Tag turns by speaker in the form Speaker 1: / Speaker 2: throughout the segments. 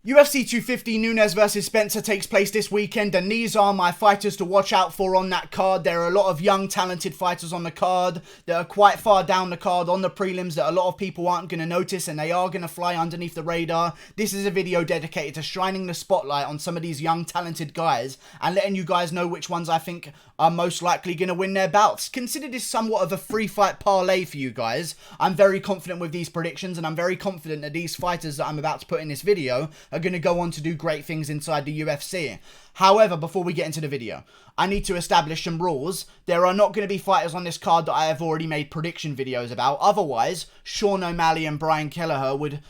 Speaker 1: UFC 250 Nunes versus Spencer takes place this weekend, and these are my fighters to watch out for on that card. There are a lot of young, talented fighters on the card that are quite far down the card on the prelims that a lot of people aren't going to notice, and they are going to fly underneath the radar. This is a video dedicated to shining the spotlight on some of these young, talented guys and letting you guys know which ones I think are most likely going to win their bouts. Consider this somewhat of a free fight parlay for you guys. I'm very confident with these predictions, and I'm very confident that these fighters that I'm about to put in this video are going to go on to do great things inside the UFC. However, before we get into the video, I need to establish some rules. There are not going to be fighters on this card that I have already made prediction videos about. Otherwise, Sean O'Malley and Brian Kelleher would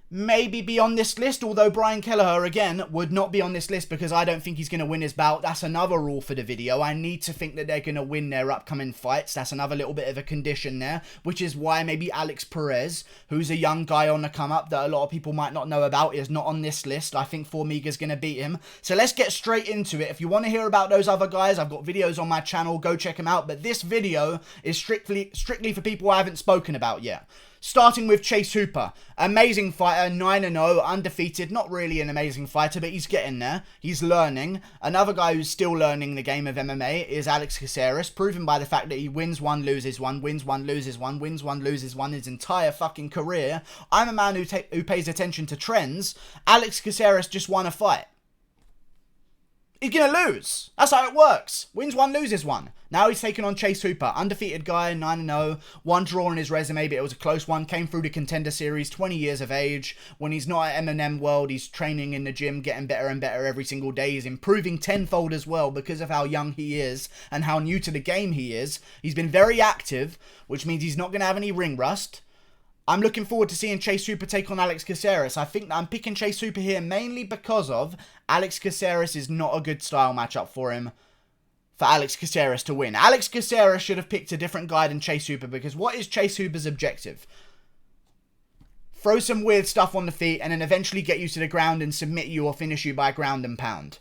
Speaker 1: maybe be on this list, although Brian Kelleher, again, would not be on this list because I don't think he's going to win his bout. That's another rule for the video. I need to think that they're going to win their upcoming fights. That's another little bit of a condition there, which is why maybe Alex Perez, who's a young guy on the come-up that a lot of people might not know about, is not on this list. I think Formiga's going to beat him. So let's get straight into it. If you want to hear about those other guys, I've got videos on my channel. Go check them out. But this video is strictly for people I haven't spoken about yet. Starting with Chase Hooper. Amazing fighter, 9-0, undefeated. Not really an amazing fighter, but he's getting there. He's learning. Another guy who's still learning the game of MMA is Alex Caceres, proven by the fact that he wins one, loses one, wins one, loses one, wins one, loses one his entire fucking career. I'm a man who pays attention to trends. Alex Caceres just won a fight. He's going to lose. That's how it works. Wins one, loses one. Now he's taking on Chase Hooper. Undefeated guy, 9-0. One draw on his resume, but it was a close one. Came through the Contender Series, 20 years of age. When he's not at M&M World, he's training in the gym, getting better and better every single day. He's improving tenfold as well because of how young he is and how new to the game he is. He's been very active, which means he's not going to have any ring rust. I'm looking forward to seeing Chase Hooper take on Alex Caceres. I think that I'm picking Chase Hooper here mainly because of Alex Caceres is not a good style matchup for him, for Alex Caceres to win. Alex Caceres should have picked a different guy than Chase Hooper, because what is Chase Hooper's objective? Throw some weird stuff on the feet and then eventually get you to the ground and submit you or finish you by ground and pound.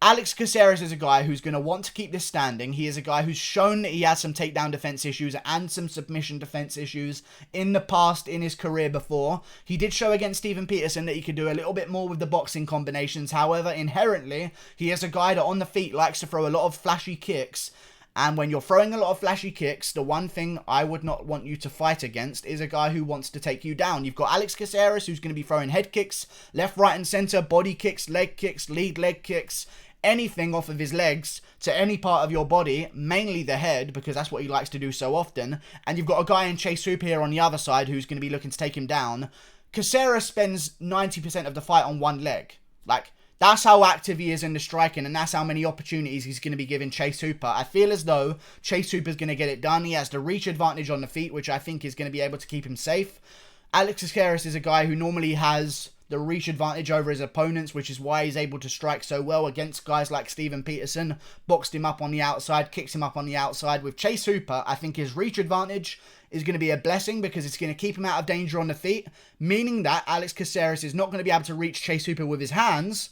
Speaker 1: Alex Caceres is a guy who's going to want to keep this standing. He is a guy who's shown that he has some takedown defense issues and some submission defense issues in the past in his career before. He did show against Steven Peterson that he could do a little bit more with the boxing combinations. However, inherently, he is a guy that on the feet likes to throw a lot of flashy kicks. And when you're throwing a lot of flashy kicks, the one thing I would not want you to fight against is a guy who wants to take you down. You've got Alex Caceres, who's going to be throwing head kicks, left, right, and center, body kicks, lead leg kicks, anything off of his legs to any part of your body, mainly the head, because that's what he likes to do so often. And you've got a guy in Chase Hooper here on the other side who's going to be looking to take him down. Caceres spends 90% of the fight on one leg. Like, that's how active he is in the striking, and that's how many opportunities he's going to be giving Chase Hooper. I feel as though Chase Hooper's going to get it done. He has the reach advantage on the feet, which I think is going to be able to keep him safe. Alex Caceres is a guy who normally has the reach advantage over his opponents, which is why he's able to strike so well against guys like Steven Peterson. Boxed him up on the outside, kicks him up on the outside. With Chase Hooper, I think his reach advantage is going to be a blessing because it's going to keep him out of danger on the feet, meaning that Alex Caceres is not going to be able to reach Chase Hooper with his hands.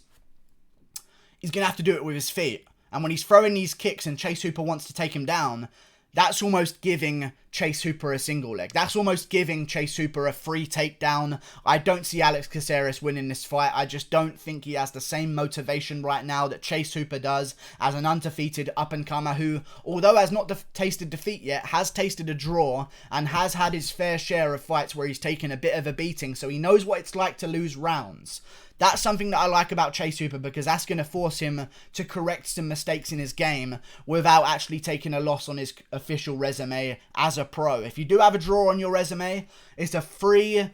Speaker 1: He's going to have to do it with his feet. And when he's throwing these kicks and Chase Hooper wants to take him down, that's almost giving Chase Hooper a single leg. That's almost giving Chase Hooper a free takedown. I don't see Alex Caceres winning this fight. I just don't think he has the same motivation right now that Chase Hooper does as an undefeated up-and-comer who, although has not tasted defeat yet, has tasted a draw and has had his fair share of fights where he's taken a bit of a beating, so he knows what it's like to lose rounds. That's something that I like about Chase Hooper because that's going to force him to correct some mistakes in his game without actually taking a loss on his official resume as a pro. If you do have a draw on your resume, it's a free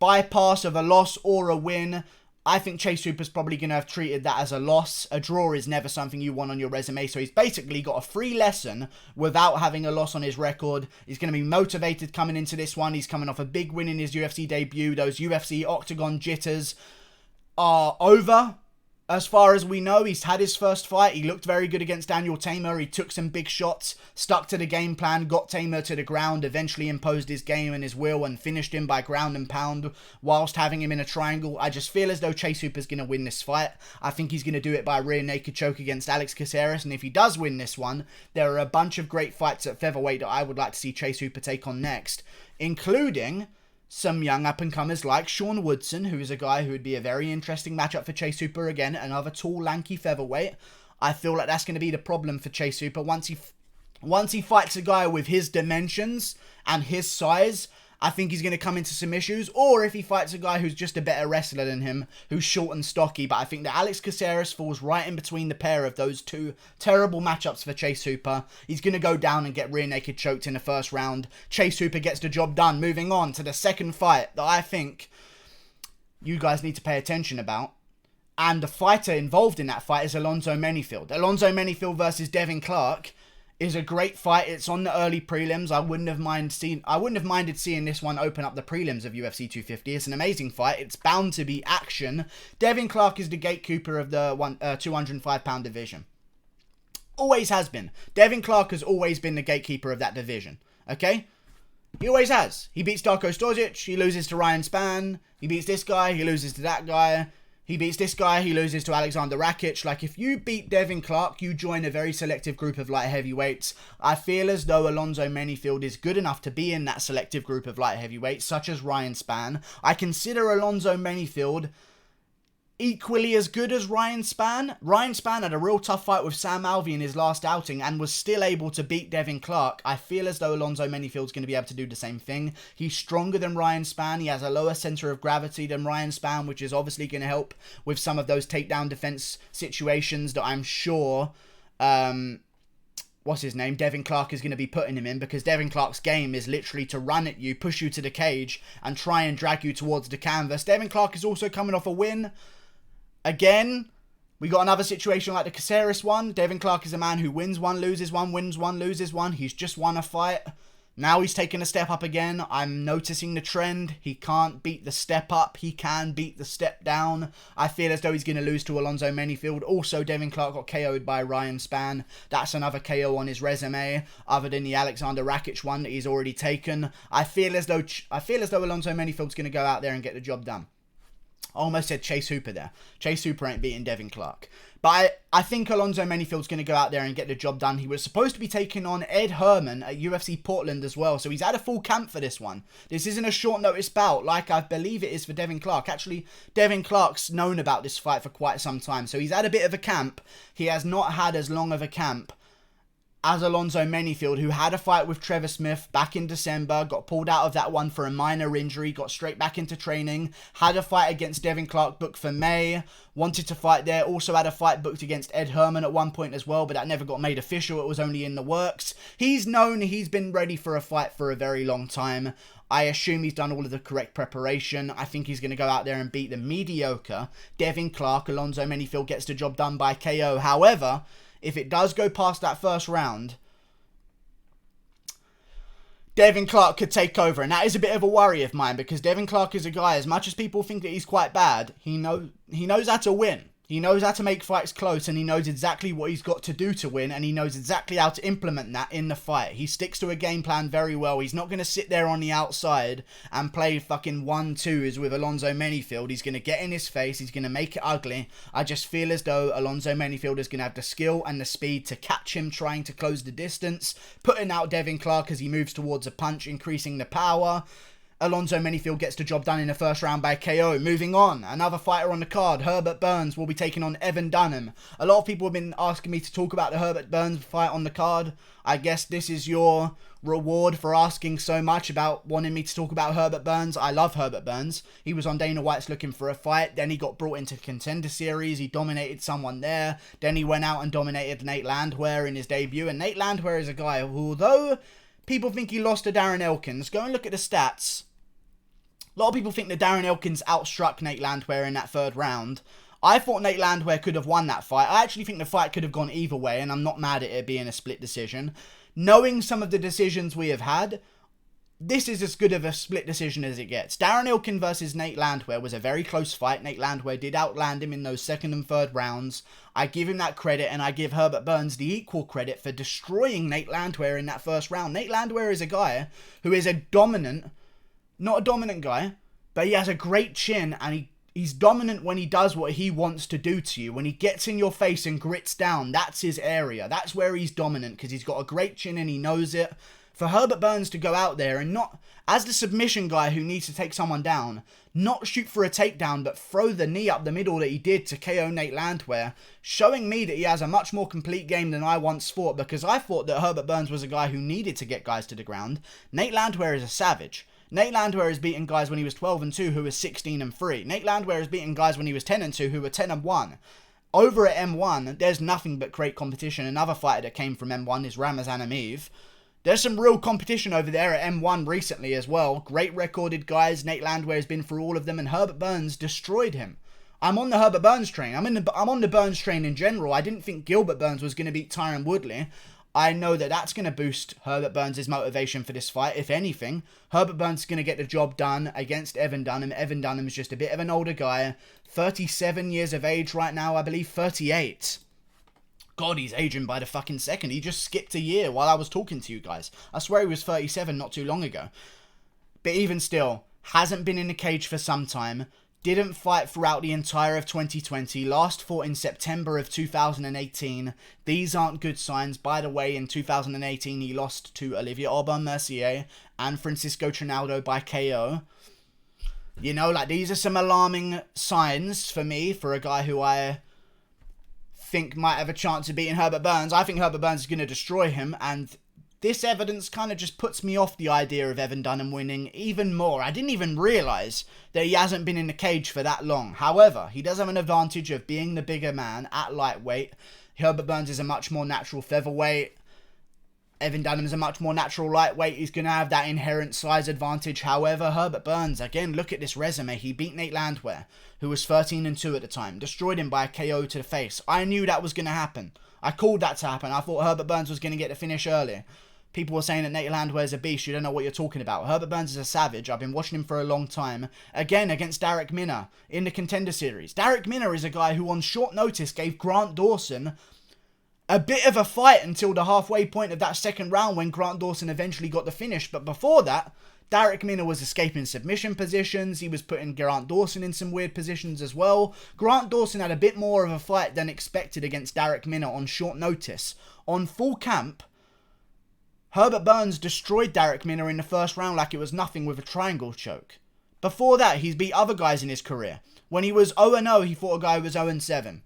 Speaker 1: bypass of a loss or a win. I think Chase Hooper's probably going to have treated that as a loss. A draw is never something you want on your resume, so he's basically got a free lesson without having a loss on his record. He's going to be motivated coming into this one. He's coming off a big win in his UFC debut. Those UFC Octagon jitters are over. As far as we know, he's had his first fight. He looked very good against Daniel Tamer. He took some big shots, stuck to the game plan, got Tamer to the ground, eventually imposed his game and his will and finished him by ground and pound whilst having him in a triangle. I just feel as though Chase Hooper's going to win this fight. I think he's going to do it by rear naked choke against Alex Caceres, and if he does win this one, there are a bunch of great fights at featherweight that I would like to see Chase Hooper take on next, including some young up-and-comers like Sean Woodson, who is a guy who would be a very interesting matchup for Chase Hooper again, another tall, lanky featherweight. I feel like that's going to be the problem for Chase Hooper. Once he fights a guy with his dimensions and his size, I think he's going to come into some issues. Or if he fights a guy who's just a better wrestler than him, who's short and stocky. But I think that Alex Caceres falls right in between the pair of those two terrible matchups for Chase Hooper. He's going to go down and get rear naked choked in the first round. Chase Hooper gets the job done. Moving on to the second fight that I think you guys need to pay attention about. And the fighter involved in that fight is Alonzo Menifield. Alonzo Menifield versus Devon Clark is a great fight. It's on the early prelims. I wouldn't have minded seeing this one open up the prelims of UFC 250. It's an amazing fight. It's bound to be action. Devon Clark is the gatekeeper of the 205-pound division. Always has been. Devon Clark has always been the gatekeeper of that division. Okay? He always has. He beats Darko Stosic. He loses to Ryan Spann. He beats this guy. He loses to that guy. He beats this guy, he loses to Alexander Rakic. Like, if you beat Devon Clark, you join a very selective group of light heavyweights. I feel as though Alonzo Menifield is good enough to be in that selective group of light heavyweights, such as Ryan Spann. I consider Alonzo Menifield equally as good as Ryan Spann. Ryan Spann had a real tough fight with Sam Alvey in his last outing and was still able to beat Devon Clark. I feel as though Alonzo Menifield's going to be able to do the same thing. He's stronger than Ryan Spann. He has a lower center of gravity than Ryan Spann, which is obviously going to help with some of those takedown defense situations that I'm sure Devon Clark is going to be putting him in, because Devon Clark's game is literally to run at you, push you to the cage, and try and drag you towards the canvas. Devon Clark is also coming off a win. Again, we got another situation like the Caceres one. Devon Clark is a man who wins one, loses one, wins one, loses one. He's just won a fight. Now he's taking a step up again. I'm noticing the trend. He can't beat the step up. He can beat the step down. I feel as though he's going to lose to Alonzo Menifield. Also, Devon Clark got KO'd by Ryan Spann. That's another KO on his resume, other than the Alexander Rakic one that he's already taken. I feel as though Alonzo Menifield's going to go out there and get the job done. I almost said Chase Hooper there. Chase Hooper ain't beating Devon Clark. But I think Alonzo Menifield's going to go out there and get the job done. He was supposed to be taking on Ed Herman at UFC Portland as well. So he's had a full camp for this one. This isn't a short notice bout like I believe it is for Devon Clark. Actually, Devon Clark's known about this fight for quite some time. So he's had a bit of a camp. He has not had as long of a camp as Alonzo Menifield, who had a fight with Trevor Smith back in December, got pulled out of that one for a minor injury, got straight back into training, had a fight against Devon Clark booked for May, wanted to fight there, also had a fight booked against Ed Herman at one point as well, but that never got made official, it was only in the works. He's been ready for a fight for a very long time. I assume he's done all of the correct preparation. I think he's going to go out there and beat the mediocre Devon Clark. Alonzo Menifield gets the job done by KO. However, if it does go past that first round, Devon Clark could take over. And that is a bit of a worry of mine, because Devon Clark is a guy, as much as people think that he's quite bad, he knows how to win. He knows how to make fights close, and he knows exactly what he's got to do to win, and he knows exactly how to implement that in the fight. He sticks to a game plan very well. He's not going to sit there on the outside and play fucking 1-2s with Alonzo Menifield. He's going to get in his face. He's going to make it ugly. I just feel as though Alonzo Menifield is going to have the skill and the speed to catch him trying to close the distance, putting out Devon Clark as he moves towards a punch, increasing the power. Alonzo Menifield gets the job done in the first round by KO. Moving on, another fighter on the card, Herbert Burns, will be taking on Evan Dunham. A lot of people have been asking me to talk about the Herbert Burns fight on the card. I guess this is your reward for asking so much about wanting me to talk about Herbert Burns. I love Herbert Burns. He was on Dana White's Looking for a Fight. Then he got brought into Contender Series. He dominated someone there. Then he went out and dominated Nate Landwehr in his debut. And Nate Landwehr is a guy who, although people think he lost to Darren Elkins, go and look at the stats. A lot of people think that Darren Elkins outstruck Nate Landwehr in that third round. I thought Nate Landwehr could have won that fight. I actually think the fight could have gone either way, and I'm not mad at it being a split decision. Knowing some of the decisions we have had, this is as good of a split decision as it gets. Darren Elkins versus Nate Landwehr was a very close fight. Nate Landwehr did outland him in those second and third rounds. I give him that credit, and I give Herbert Burns the equal credit for destroying Nate Landwehr in that first round. Nate Landwehr is a guy who is not a dominant guy, but he has a great chin, and he's dominant when he does what he wants to do to you. When he gets in your face and grits down, that's his area. That's where he's dominant, because he's got a great chin and he knows it. For Herbert Burns to go out there and not, as the submission guy who needs to take someone down, not shoot for a takedown, but throw the knee up the middle that he did to KO Nate Landwehr, showing me that he has a much more complete game than I once thought, because I thought that Herbert Burns was a guy who needed to get guys to the ground. Nate Landwehr is a savage. Nate Landwehr has beaten guys when he was 12-2 who were 16-3. Nate Landwehr has beaten guys when he was 10-2 who were 10-1. Over at M1, there's nothing but great competition. Another fighter that came from M1 is Ramazan Ameev. There's some real competition over there at M1 recently as well. Great recorded guys. Nate Landwehr has been through all of them, and Herbert Burns destroyed him. I'm on the Herbert Burns train. I'm on the Burns train in general. I didn't think Gilbert Burns was going to beat Tyron Woodley. I know that that's going to boost Herbert Burns' motivation for this fight, if anything. Herbert Burns is going to get the job done against Evan Dunham. Evan Dunham is just a bit of an older guy. 37 years of age right now, I believe 38. God, he's aging by the fucking second. He just skipped a year while I was talking to you guys. I swear he was 37 not too long ago. But even still, hasn't been in the cage for some time. Didn't fight throughout the entire of 2020. Last fought in September of 2018. These aren't good signs. By the way, in 2018, he lost to Olivier Aubin-Mercier and Francisco Trinaldo by KO. You know, like, these are some alarming signs for me, for a guy who I think might have a chance of beating Herbert Burns. I think Herbert Burns is going to destroy him, and this evidence kind of just puts me off the idea of Evan Dunham winning even more. I didn't even realise that he hasn't been in the cage for that long. However, he does have an advantage of being the bigger man at lightweight. Herbert Burns is a much more natural featherweight. Evan Dunham is a much more natural lightweight. He's going to have that inherent size advantage. However, Herbert Burns, again, look at this resume. He beat Nate Landwehr, who was 13-2 at the time. Destroyed him by a KO to the face. I knew that was going to happen. I called that to happen. I thought Herbert Burns was going to get the finish early. People were saying that Nate Landwehr is a beast. You don't know what you're talking about. Herbert Burns is a savage. I've been watching him for a long time. Again, against Darrick Minner in the Contender Series. Darrick Minner is a guy who on short notice gave Grant Dawson a bit of a fight until the halfway point of that second round when Grant Dawson eventually got the finish. But before that, Darrick Minner was escaping submission positions. He was putting Grant Dawson in some weird positions as well. Grant Dawson had a bit more of a fight than expected against Darrick Minner on short notice. On full camp, Herbert Burns destroyed Darrick Minner in the first round like it was nothing with a triangle choke. Before that, he's beat other guys in his career. When he was 0-0, he fought a guy who was 0-7.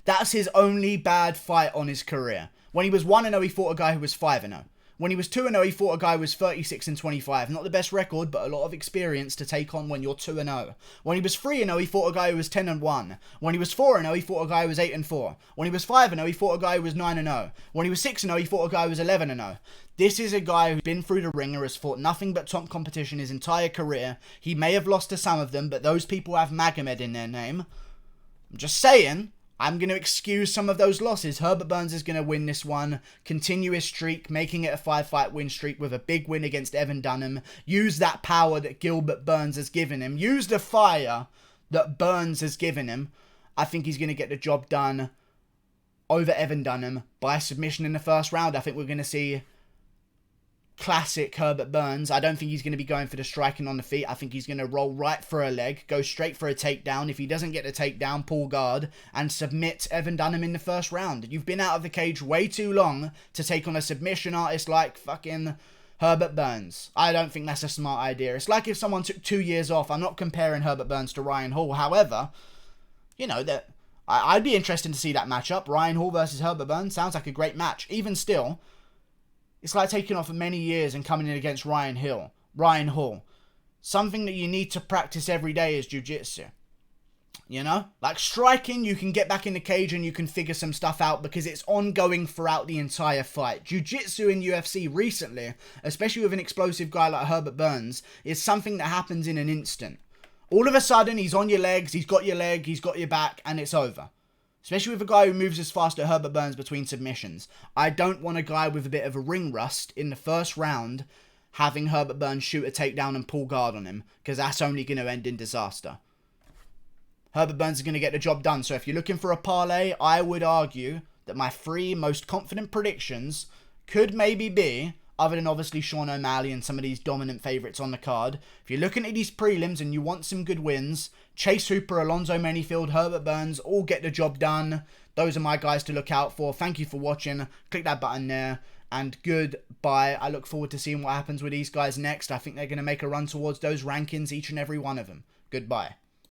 Speaker 1: That's his only bad fight on his career. When he was 1-0, he fought a guy who was 5-0. When he was 2-0, he fought a guy who was 36-25. Not the best record, but a lot of experience to take on when you're 2-0. When he was 3-0, he fought a guy who was 10-1. When he was 4-0, he fought a guy who was 8-4. When he was 5-0, he fought a guy who was 9-0. When he was 6-0, he fought a guy who was 11-0. This is a guy who's been through the ringer, has fought nothing but top competition his entire career. He may have lost to some of them, but those people have Magomed in their name. I'm just saying, I'm going to excuse some of those losses. Herbert Burns is going to win this one. Continuous streak, making it a 5-fight win streak with a big win against Evan Dunham. Use that power that Gilbert Burns has given him. Use the fire that Burns has given him. I think he's going to get the job done over Evan Dunham by submission in the first round. I think we're going to see classic Herbert Burns. I don't think he's going to be going for the striking on the feet. I think he's going to roll right for a leg, go straight for a takedown. If he doesn't get the takedown, pull guard, and submit Evan Dunham in the first round. You've been out of the cage way too long to take on a submission artist like fucking Herbert Burns. I don't think that's a smart idea. It's like if someone took 2 years off. I'm not comparing Herbert Burns to Ryan Hall. However, you know, that I'd be interested to see that matchup. Ryan Hall versus Herbert Burns sounds like a great match. Even still, it's like taking off for many years and coming in against Ryan Hall. Something that you need to practice every day is jiu-jitsu. You know? Like striking, you can get back in the cage and you can figure some stuff out because it's ongoing throughout the entire fight. Jiu-jitsu in UFC recently, especially with an explosive guy like Herbert Burns, is something that happens in an instant. All of a sudden, he's on your legs, he's got your leg, he's got your back, and it's over. Especially with a guy who moves as fast as Herbert Burns between submissions. I don't want a guy with a bit of a ring rust in the first round having Herbert Burns shoot a takedown and pull guard on him, because that's only going to end in disaster. Herbert Burns is going to get the job done. So if you're looking for a parlay, I would argue that my 3 most confident predictions could maybe be, other than obviously Sean O'Malley and some of these dominant favourites on the card. If you're looking at these prelims and you want some good wins, Chase Hooper, Alonzo Menifield, Herbert Burns all get the job done. Those are my guys to look out for. Thank you for watching. Click that button there. and goodbye. I look forward to seeing what happens with these guys next. I think they're going to make a run towards those rankings, each and every one of them. Goodbye.